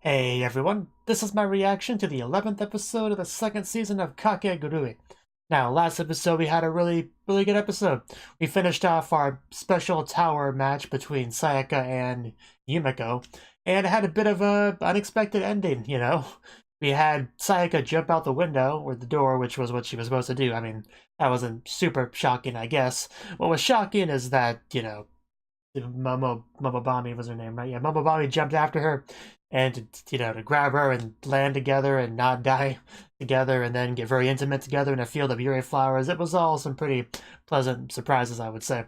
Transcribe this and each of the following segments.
Hey everyone, this is my reaction to the 11th episode of the second season of Kakegurui. Now, last episode we had a really good episode. We finished off our special tower match between Sayaka and Yumiko, and it had a bit of a unexpected ending, you know? We had Sayaka jump out the window, or the door, which was what she was supposed to do. I mean, that wasn't super shocking, I guess. What was shocking is that, Momobami was her name, right? Yeah, Momobami jumped after her and to grab her and land together and not die together and then get very intimate together in a field of Yuri flowers. It was all some pretty pleasant surprises, I would say.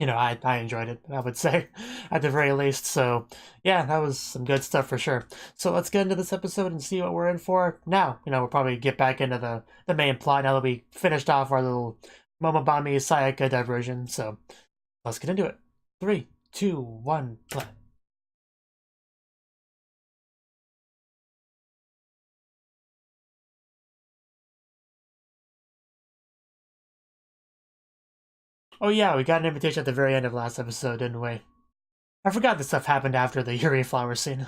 I enjoyed it, I would say, at the very least. So, yeah, that was some good stuff for sure. So let's get into this episode and see what we're in for now. We'll probably get back into the main plot now that we finished off our little Momobami Sayaka diversion. So let's get into it. 3, 2, 1, play. Oh yeah, we got an invitation at the very end of last episode, didn't we? I forgot this stuff happened after the Yuri flower scene.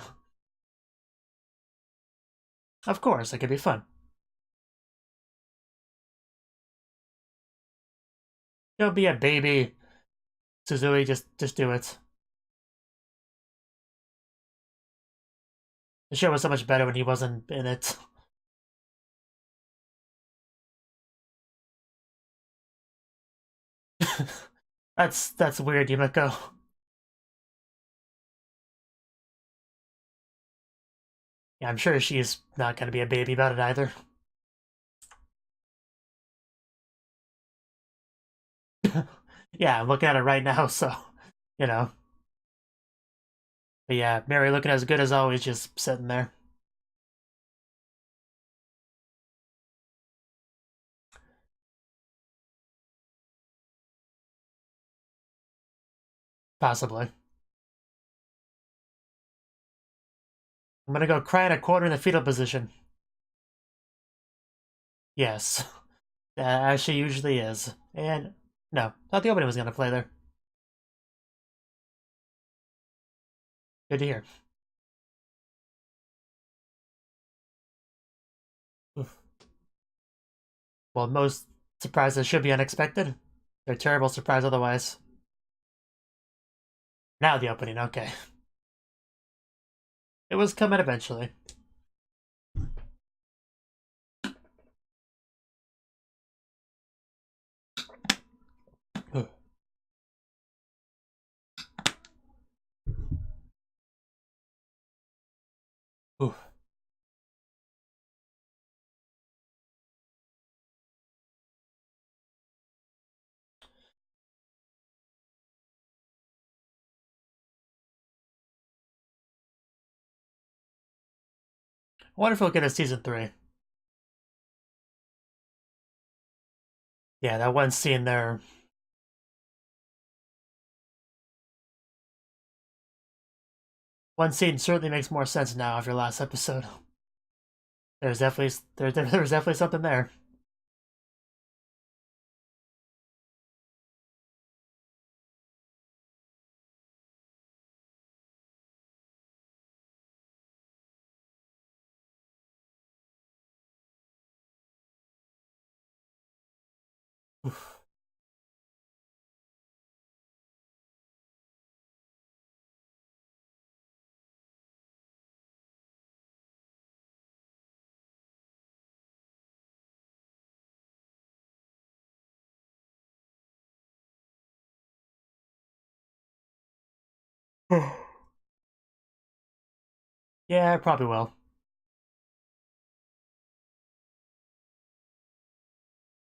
Of course, it could be fun. Don't be a baby, Suzui. Just do it. The show was so much better when he wasn't in it. That's weird, Yumiko. Yeah, I'm sure she's not gonna be a baby about it either. Yeah, I'm looking at it right now, so you know. But yeah, Mary looking as good as always, just sitting there. Possibly. I'm gonna go cry in a corner in the fetal position. Yes. As she usually is. And no, thought the opening was gonna play there. Good to hear. Oof. Well, most surprises should be unexpected. They're a terrible surprise otherwise. Now the opening, okay. It was coming eventually. Oof. Oof. I wonder if we'll get a season 3. Yeah, that one scene there. One scene certainly makes more sense now after last episode. There's definitely something there. Oof. Yeah, I probably will.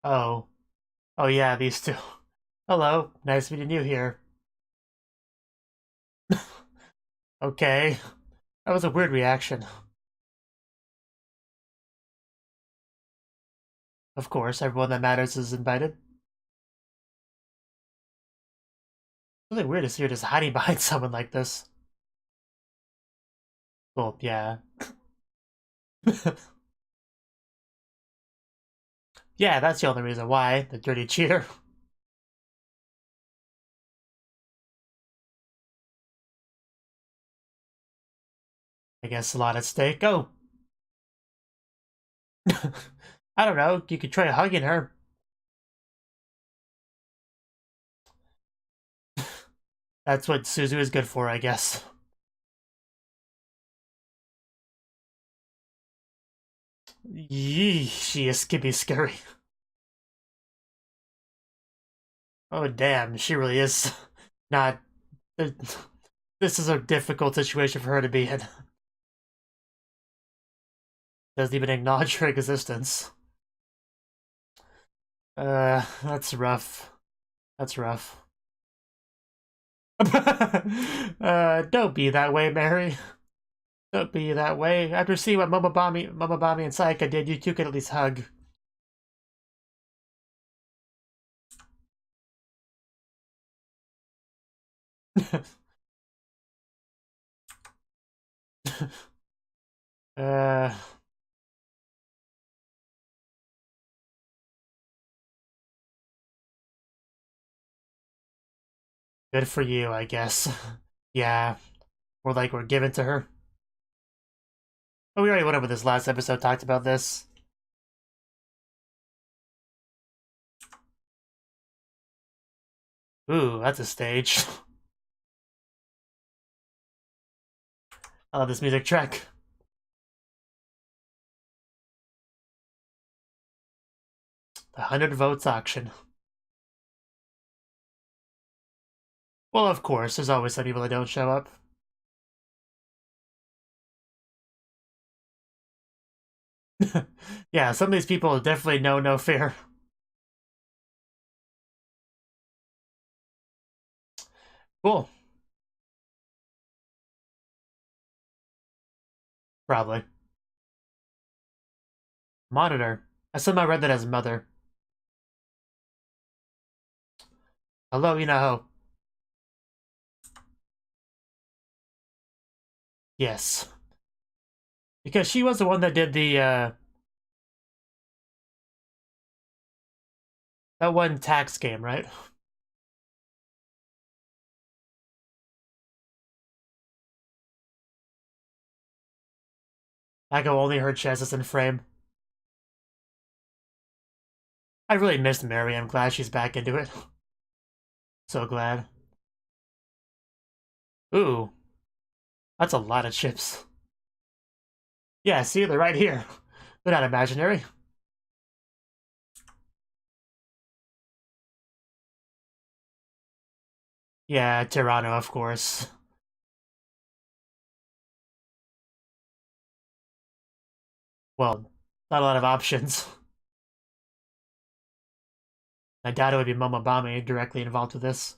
Oh. Oh yeah, these two. Hello, nice meeting you here. Okay. That was a weird reaction. Of course, everyone that matters is invited. Really weird to see her just hiding behind someone like this. Well, yeah. Yeah, that's the only reason why. The dirty cheater. I guess a lot at stake. Oh! I don't know, you could try hugging her. That's what Suzu is good for, I guess. Yee, can be scary. Oh damn, she really is not... This is a difficult situation for her to be in. Doesn't even acknowledge her existence. That's rough. That's rough. Don't be that way, Mary. Don't be that way. After seeing what Momobami and Sayaka did, you two could at least hug. uh... Good for you, I guess. Yeah. Or like we're given to her. Oh, we already went over this last episode, talked about this. Ooh, that's a stage. I love this music track. The 100 votes auction. Well, of course, there's always some people that don't show up. Yeah, some of these people definitely know no fear. Cool. Probably. Monitor. I somehow read that as mother. Hello, Inaho. Yes. Because she was the one that did the, that one tax game, right? I go only her chest is in frame. I really missed Mary. I'm glad she's back into it. So glad. Ooh. That's a lot of chips. Yeah, see, they're right here. They're not imaginary. Yeah, Tyranno, of course. Well, not a lot of options. I doubt it would be Momobami directly involved with this.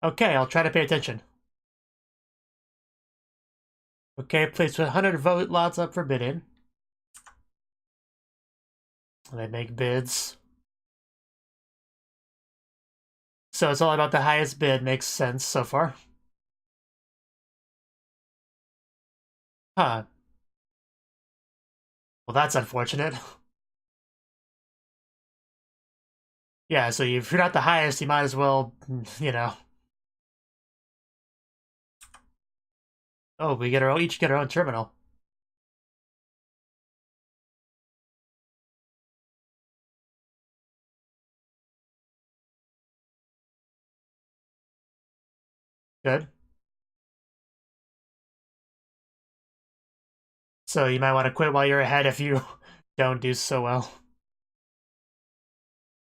Okay, I'll try to pay attention. Okay, place 100 vote lots up for bidding. They make bids. So it's all about the highest bid. Makes sense so far. Huh. Well, that's unfortunate. Yeah, so if you're not the highest, you might as well, you know. Oh, we get our own, each get our own terminal. Good. So you might want to quit while you're ahead if you don't do so well.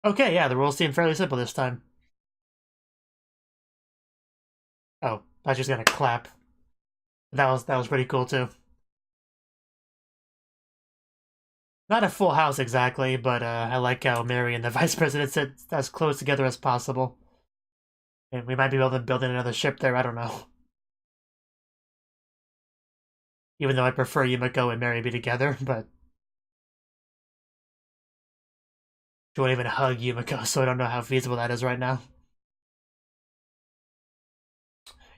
Okay, yeah, the rules seem fairly simple this time. Oh, I was just gonna clap. That was pretty cool too. Not a full house exactly, but I like how Mary and the Vice President sit as close together as possible. And we might be able to build another ship there, I don't know. Even though I prefer Yumiko and Mary be together, but she won't even hug Yumiko, so I don't know how feasible that is right now.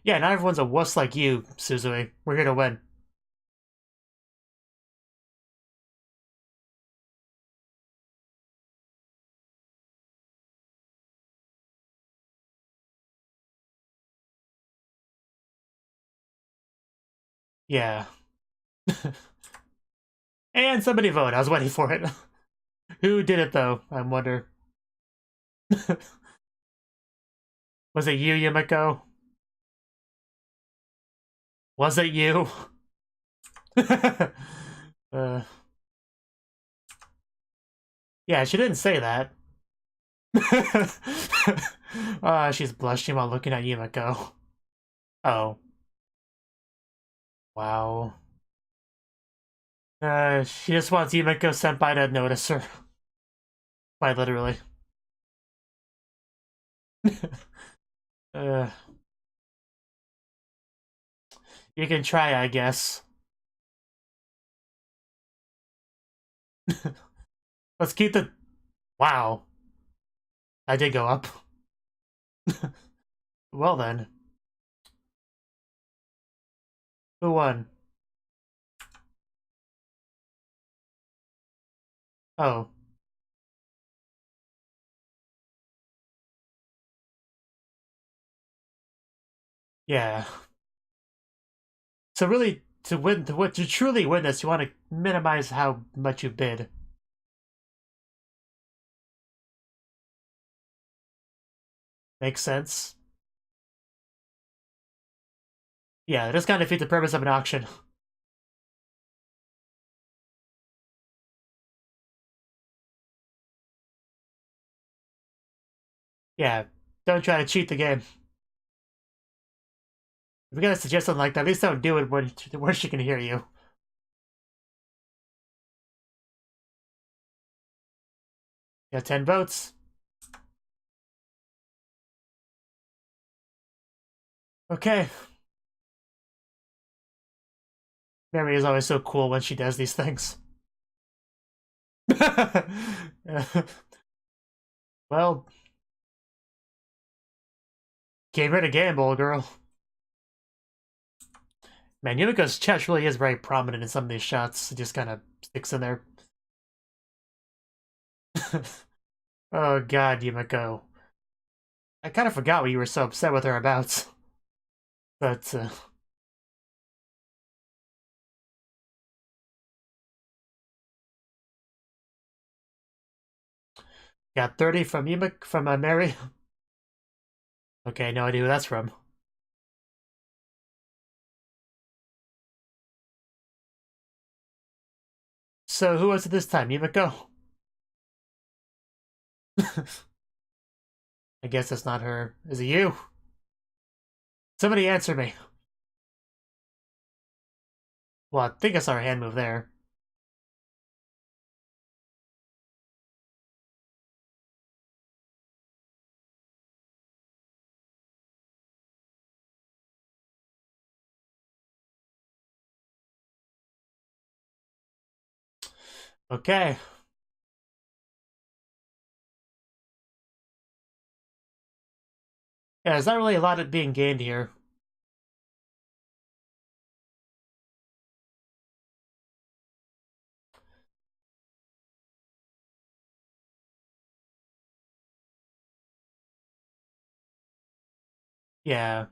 Yeah, not everyone's a wuss like you, Suzui. We're here to win. Yeah. And somebody vote. I was waiting for it. Who did it, though? I wonder. Was it you, Yumiko? Was it you? uh, yeah, she didn't say that. She's blushing while looking at Yumiko. Oh. Wow. She just wants Yumiko-senpai to notice her. Quite literally. uh, you can try, I guess. Let's keep the... Wow. I did go up. Well then. Who won? Oh. Yeah. So really, to truly win this, you want to minimize how much you bid. Makes sense? Yeah, this kind of defeats the purpose of an auction. Yeah, don't try to cheat the game. If you're gonna suggest something like that, at least don't do it where she can hear you. Got 10 votes. Okay. Mary is always so cool when she does these things. Well, gave her to gamble, girl. Man, Yumiko's chest really is very prominent in some of these shots. It just kind of sticks in there. Oh god, Yumiko. I kind of forgot what you were so upset with her about. But, got 30 from Yumiko, from Mary. Okay, no idea who that's from. So who was it this time, Yumiko? I guess that's not her. Is it you? Somebody answer me. Well, I think I saw her hand move there. Okay. Yeah, there's not really a lot of being gained here. Yeah.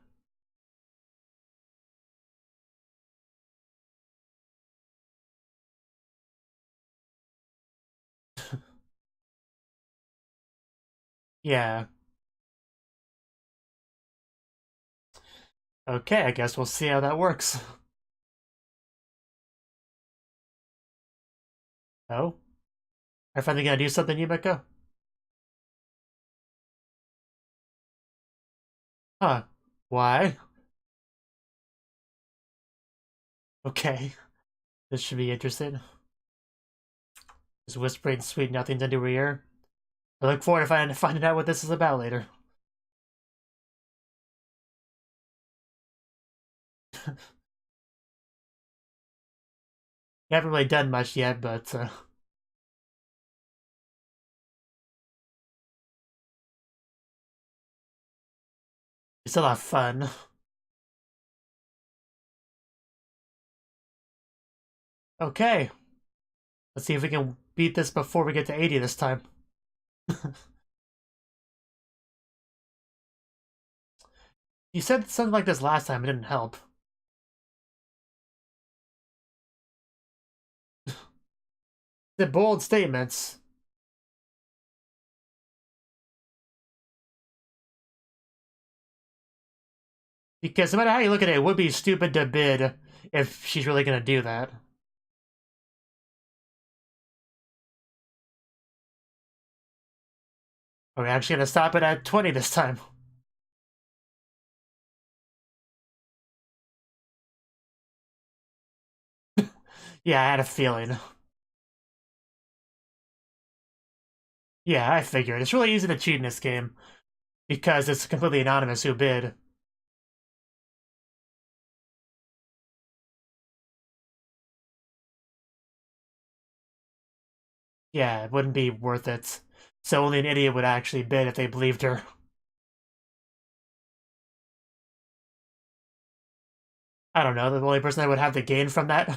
Yeah. Okay, I guess we'll see how that works. Oh? Are you finally gonna do something, Yumiko? Huh. Why? Okay. This should be interesting. Just whispering sweet nothings into her ear. I look forward to finding out what this is about later. You haven't really done much yet, but it's a lot of fun. Okay. Let's see if we can beat this before we get to 80 this time. You said something like this last time, it didn't help. The bold statements. Because no matter how you look at it would be stupid to bid if she's really gonna do that. Are we actually gonna stop it at 20 this time? Yeah, I had a feeling. Yeah, I figured. It's really easy to cheat in this game. Because it's completely anonymous who bid. Yeah, it wouldn't be worth it. So only an idiot would actually bid if they believed her. I don't know, the only person that would have the gain from that?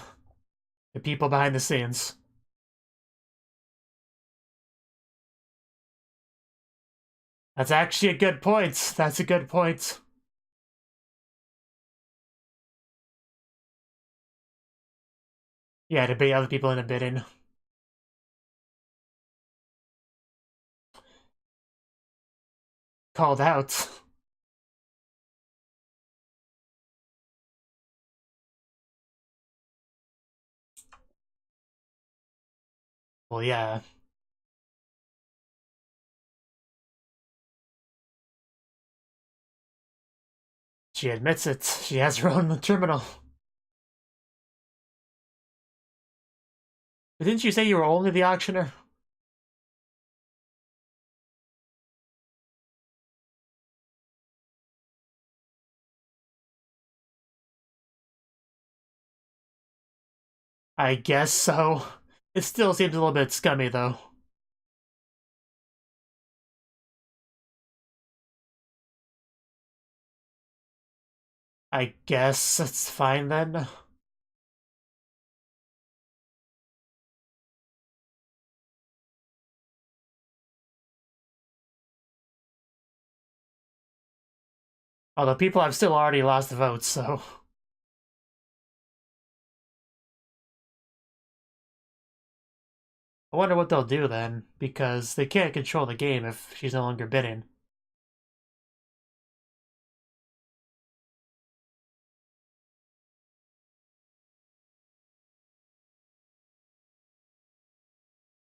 The people behind the scenes. That's actually a good point. That's a good point. Yeah, to bait other people into bidding. Called out. Well, yeah. She admits it. She has her own terminal. But didn't you say you were only the auctioneer? I guess so. It still seems a little bit scummy, though. I guess it's fine then. Although people have still already lost votes, so... I wonder what they'll do then, because they can't control the game if she's no longer bidding.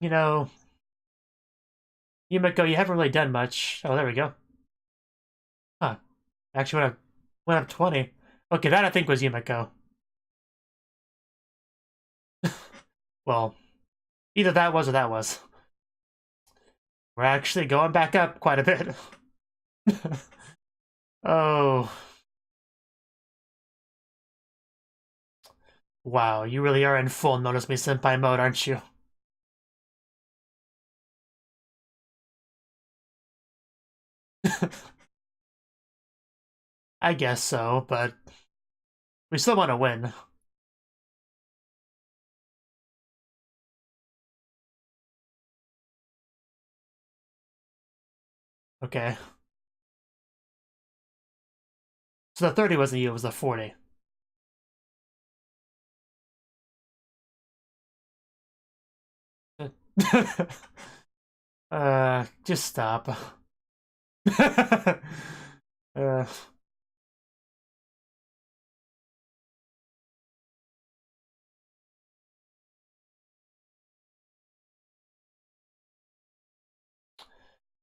You know, Yumiko, you haven't really done much. Oh, there we go. Huh. Actually went up 20. Okay, that I think was Yumiko. Well, either that was or that was. We're actually going back up quite a bit. Oh. Wow, you really are in full Notice Me Senpai mode, aren't you? I guess so, but we still want to win. Okay. So the 30 wasn't you, it was the 40. Just stop. uh, and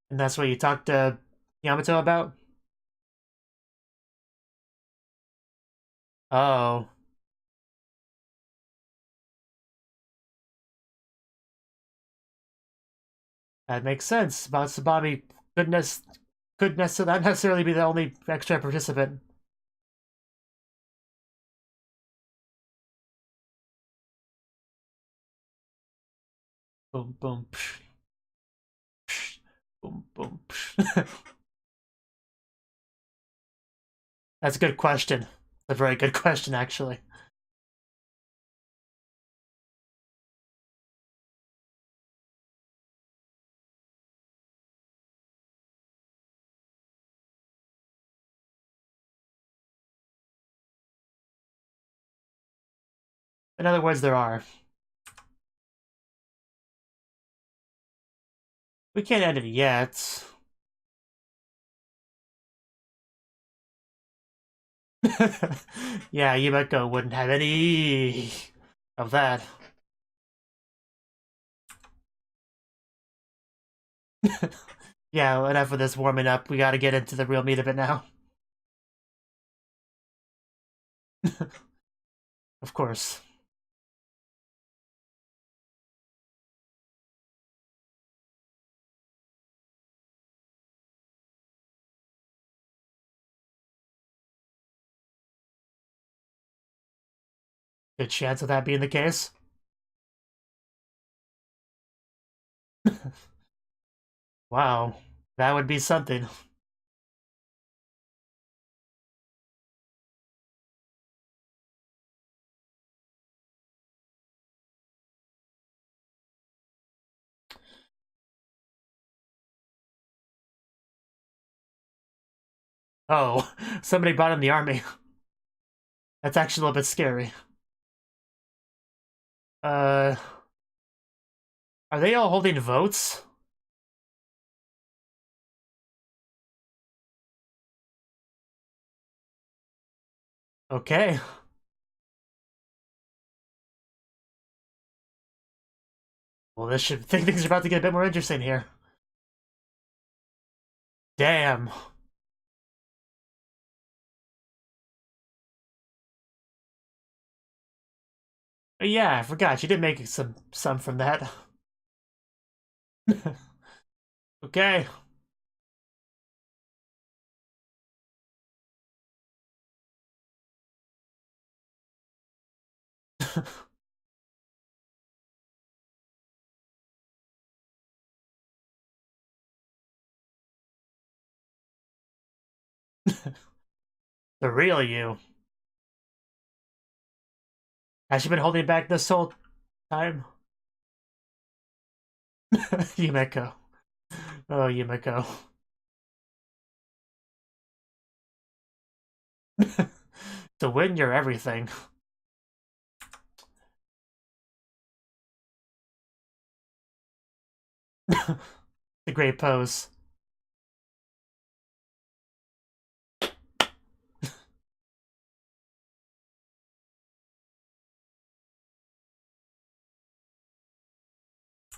that's what you talked to Yamato about? Oh, that makes sense. About Tsubami could not necessarily be the only extra participant. Boom, boom, psh, psh, boom, boom. Psh. That's a good question. A very good question, actually. In other words, there are. We can't end it yet. Yeah, Yumeko wouldn't have any of that. Yeah, enough of this warming up. We gotta get into the real meat of it now. Of course. Good chance of that being the case. Wow, that would be something. Oh, somebody brought in the army. That's actually a little bit scary. Uh, are they all holding votes? Okay. Well, this should think things are about to get a bit more interesting here. Damn. Yeah, I forgot. You did make some from that. Okay. The real you. Has she been holding back this whole time? Yumeko. Oh, Yumeko. To win, you're everything. The great pose.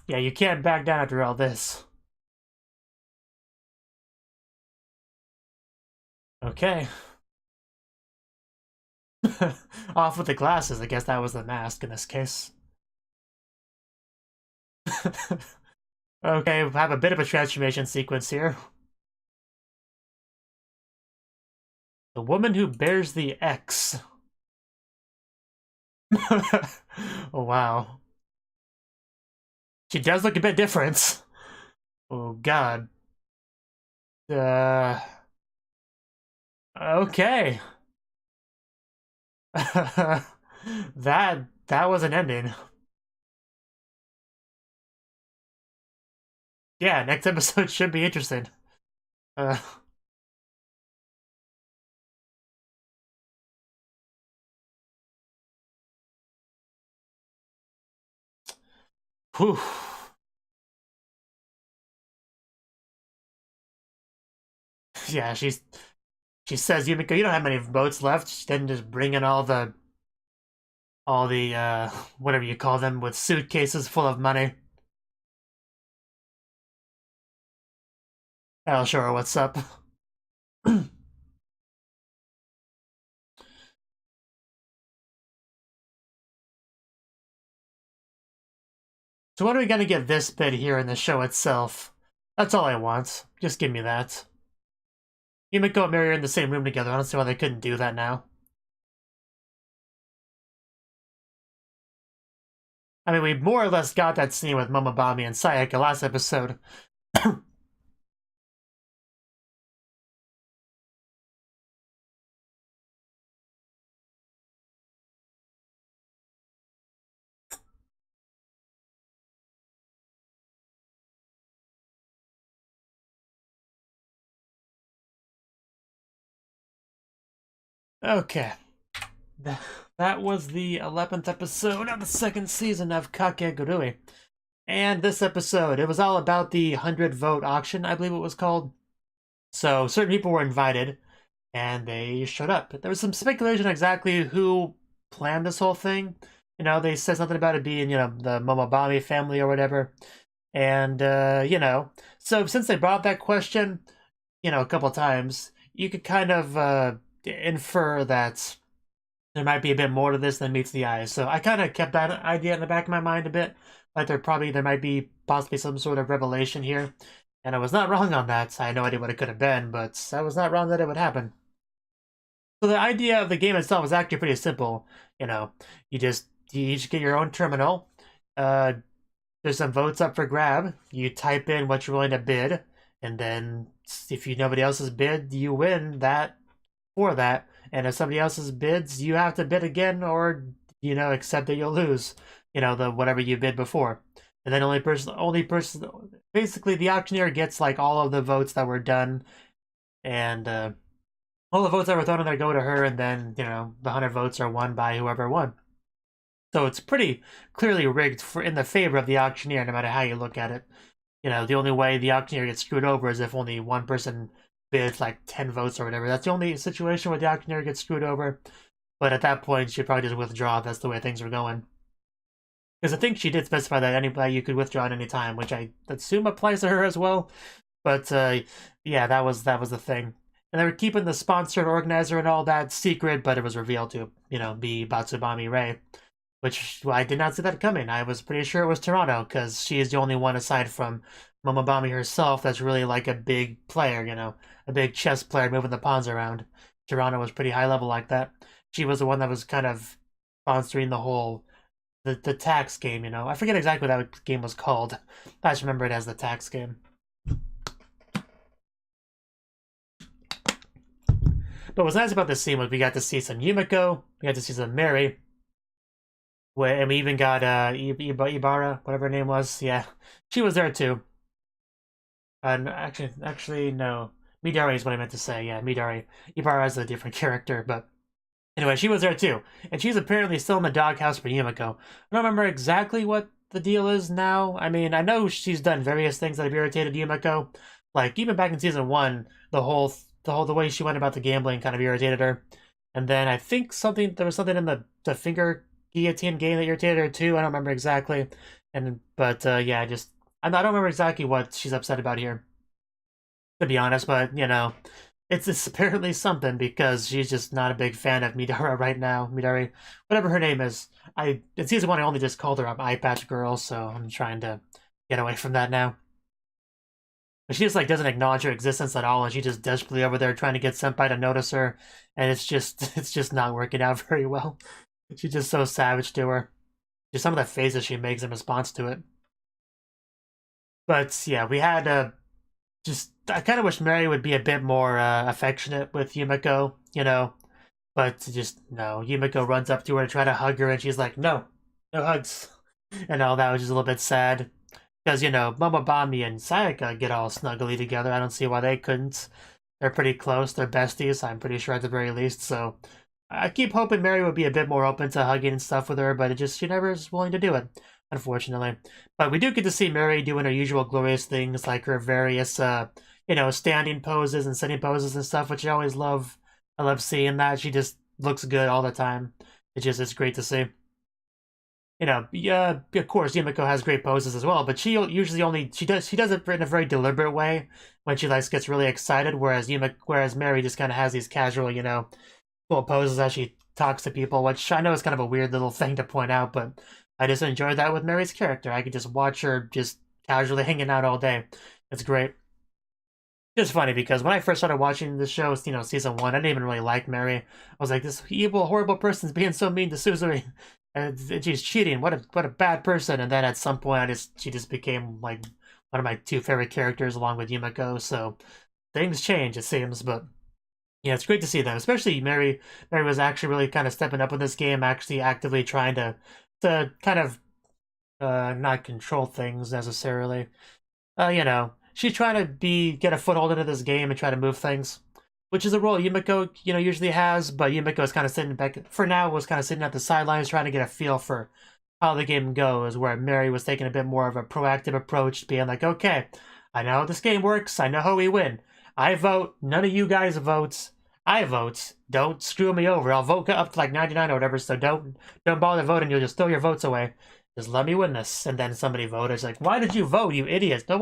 Yeah, you can't back down after all this. Okay. Off with the glasses. I guess that was the mask in this case. Okay, we have a bit of a transformation sequence here. The woman who bears the X. Oh, wow. She does look a bit different. Oh, God. Okay. That was an ending. Yeah, next episode should be interesting. Uh, whew. Yeah, she says, Yumiko, you don't have many votes left. She didn't just bring in all the whatever you call them with suitcases full of money. I'll show her what's up. So when are we gonna get this bit here in the show itself? That's all I want. Just give me that. Yumiko and Mary are in the same room together. I don't see why they couldn't do that now. I mean, we more or less got that scene with Momobami and Sayaka last episode. Okay. That was the 11th episode of the second season of Kakegurui. And this episode, it was all about the 100-vote auction, I believe it was called. So certain people were invited, and they showed up. There was some speculation exactly who planned this whole thing. You know, they said something about it being, you know, the Momobami family or whatever. And, you know, so since they brought up that question, you know, a couple times, you could kind of infer that there might be a bit more to this than meets the eye. So I kind of kept that idea in the back of my mind a bit. Like there might be possibly some sort of revelation here. And I was not wrong on that. I had no idea what it could have been, but I was not wrong that it would happen. So the idea of the game itself is actually pretty simple. You know, you each get your own terminal. There's some votes up for grab. You type in what you're willing to bid, and then if nobody else's bid, you win that for that. And if somebody else's bids, you have to bid again, or you know, accept that you'll lose. You know, the whatever you bid before. And then only person, basically the auctioneer gets like all of the votes that were done, and all the votes that were thrown in there go to her, and then you know the 100 votes are won by whoever won. So it's pretty clearly rigged in the favor of the auctioneer, no matter how you look at it. You know, the only way the auctioneer gets screwed over is if only one person bids like 10 votes or whatever. That's the only situation where the auctioneer gets screwed over. But at that point, she'd probably just withdraw if that's the way things were going. Because I think she did specify that anybody you could withdraw at any time, which I assume applies to her as well. But yeah, that was the thing. And they were keeping the sponsored organizer and all that secret, but it was revealed to, you know, be Batsubami Rei. Which I did not see that coming. I was pretty sure it was Toronto, because she is the only one aside from Momobami herself that's really like a big player, you know, a big chess player moving the pawns around. Toronto was pretty high level like that. She was the one that was kind of sponsoring the whole the tax game, you know. I forget exactly what that game was called. I just remember it as the tax game. But what's nice about this scene was we got to see some Yumiko, we got to see some Mary, and we even got Ibarra, whatever her name was. Yeah, she was there too. Actually, no. Midori is what I meant to say. Yeah, Midori. Ibarra is a different character, but anyway, she was there too, and she's apparently still in the doghouse for Yumiko. I don't remember exactly what the deal is now. I mean, I know she's done various things that have irritated Yumiko. Like even back in season 1, the way she went about the gambling kind of irritated her. And then I think there was something in the finger guillotine game that irritated her too. I don't remember exactly. But yeah, I don't remember exactly what she's upset about here, to be honest. But you know, it's apparently something, because she's just not a big fan of Midori right now. Midori, whatever her name is. In season 1 I only just called her an eye patch girl, so I'm trying to get away from that now. But she just like doesn't acknowledge her existence at all, and she's just desperately over there trying to get Senpai to notice her, and it's just not working out very well. She's just so savage to her. Just some of the faces she makes in response to it. But yeah, we had I kind of wish Mary would be a bit more affectionate with Yumiko, you know. But just no, Yumiko runs up to her to try to hug her, and she's like, no hugs, and all that was just a little bit sad. Because, you know, Momobami and Sayaka get all snuggly together. I don't see why they couldn't. They're pretty close. They're besties, I'm pretty sure, at the very least. So I keep hoping Mary would be a bit more open to hugging and stuff with her, but she never is willing to do it, unfortunately. But we do get to see Mary doing her usual glorious things, like her various, you know, standing poses and sitting poses and stuff, which I always love. I love seeing that. She just looks good all the time. It's great to see. You know, yeah, of course, Yumiko has great poses as well, but she usually she does it in a very deliberate way when she like gets really excited. Whereas Mary just kind of has these casual, you know, full poses as she talks to people, which I know is kind of a weird little thing to point out, but I just enjoy that with Mary's character. I could just watch her just casually hanging out all day. It's great. It's funny because when I first started watching the show, you know, season 1, I didn't even really like Mary. I was like, this evil, horrible person's being so mean to Suzui. And she's cheating. What a bad person. And then at some point, she just became like one of my 2 favorite characters, along with Yumiko. So things change, it seems. But yeah, it's great to see them. Especially Mary. Mary was actually really kind of stepping up in this game, actually actively trying to kind of not control things necessarily. You know, she's trying to get a foothold into this game and try to move things, which is a role Yumiko, you know, usually has. But Yumiko is kind of sitting back for now. Was kind of sitting at the sidelines trying to get a feel for how the game goes, where Mary was taking a bit more of a proactive approach, being like, okay, I know how this game works, I know how we win. I vote, none of you guys votes. I vote. Don't screw me over. I'll vote up to like 99 or whatever, so don't bother voting, you'll just throw your votes away. Just let me win this. And then somebody voted. It's like, why did you vote, you idiots? No,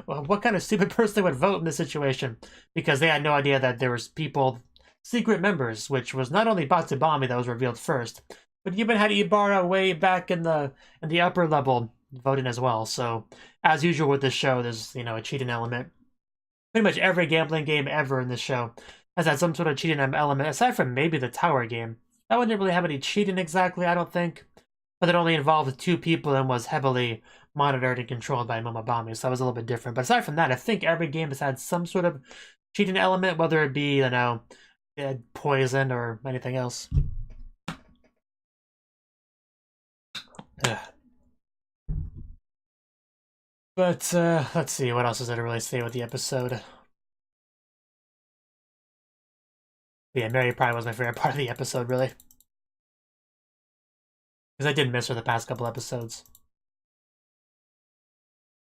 what kind of stupid person would vote in this situation? Because they had no idea that there was people, secret members, which was not only Batsubami that was revealed first, but you even had Ibarra way back in the upper level voting as well. So, as usual with this show, there's, you know, a cheating element. Pretty much every gambling game ever in this show has had some sort of cheating element, aside from maybe the tower game. That one didn't really have any cheating exactly, I don't think. But it only involved 2 people and was heavily monitored and controlled by Momobami, so that was a little bit different. But aside from that, I think every game has had some sort of cheating element, whether it be, you know, poison or anything else. But, let's see, what else is there to really say with the episode? Yeah, Mary probably was my favorite part of the episode, really. Because I did miss her the past couple episodes.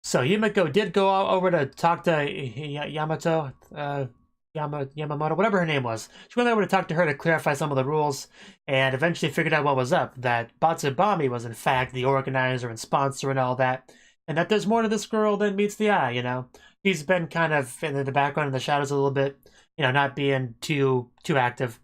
So Yumiko did go over to talk to Yamamoto, whatever her name was. She went over to talk to her to clarify some of the rules, and eventually figured out what was up, that Batsubami was in fact the organizer and sponsor and all that, and that there's more to this girl than meets the eye, you know? She's been kind of in the background, in the shadows a little bit, you know, not being too active.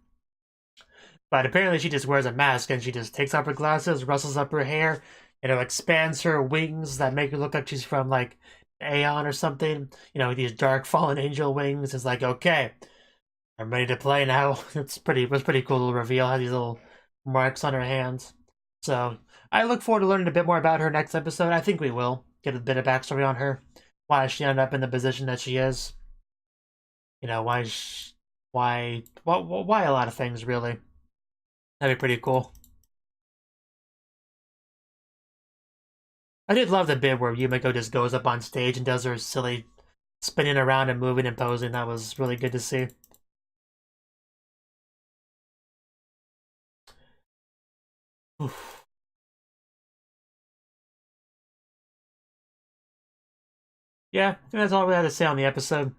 But apparently she just wears a mask and she just takes off her glasses, rustles up her hair, you know, expands her wings that make her look like she's from, like, Aeon or something. You know, these dark fallen angel wings. It's like, okay, I'm ready to play now. It was pretty cool little reveal. Had these little marks on her hands. So I look forward to learning a bit more about her next episode. I think we will get a bit of backstory on her, why she ended up in the position that she is. You know, why a lot of things, really. That'd be pretty cool. I did love the bit where Yumiko just goes up on stage and does her silly spinning around and moving and posing. That was really good to see. Oof. Yeah, that's all we had to say on the episode.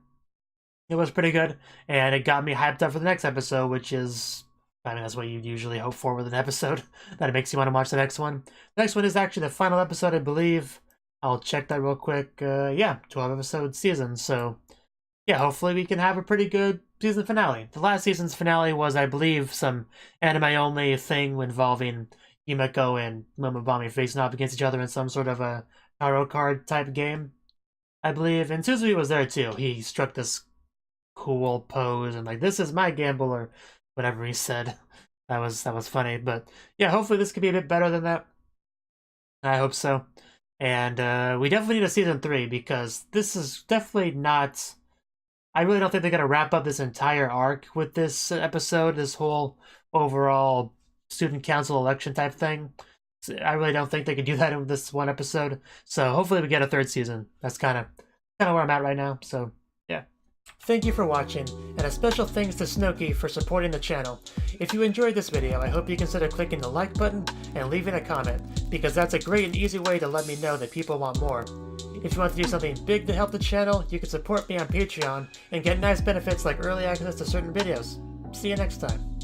It was pretty good, and it got me hyped up for the next episode, which is, I mean, that's what you usually hope for with an episode, that it makes you want to watch the next one. The next one is actually the final episode, I believe. I'll check that real quick. Yeah, 12-episode season, so yeah, hopefully we can have a pretty good season finale. The last season's finale was, I believe, some anime-only thing involving Yumiko and Momobami facing off against each other in some sort of a tarot card type game, I believe. And Suzui was there too. He struck this cool pose and like, this is my gamble, or whatever he said. That was funny. But yeah, hopefully this could be a bit better than that. I hope so. And we definitely need a season 3, because this is definitely not... I really don't think they're going to wrap up this entire arc with this episode, this whole overall student council election type thing. I really don't think they could do that in this one episode. So hopefully we get a 3rd season. That's kind of where I'm at right now. So yeah. Thank you for watching, and a special thanks to Cnouki for supporting the channel. If you enjoyed this video, I hope you consider clicking the like button and leaving a comment, because that's a great and easy way to let me know that people want more. If you want to do something big to help the channel, you can support me on Patreon and get nice benefits like early access to certain videos. See you next time.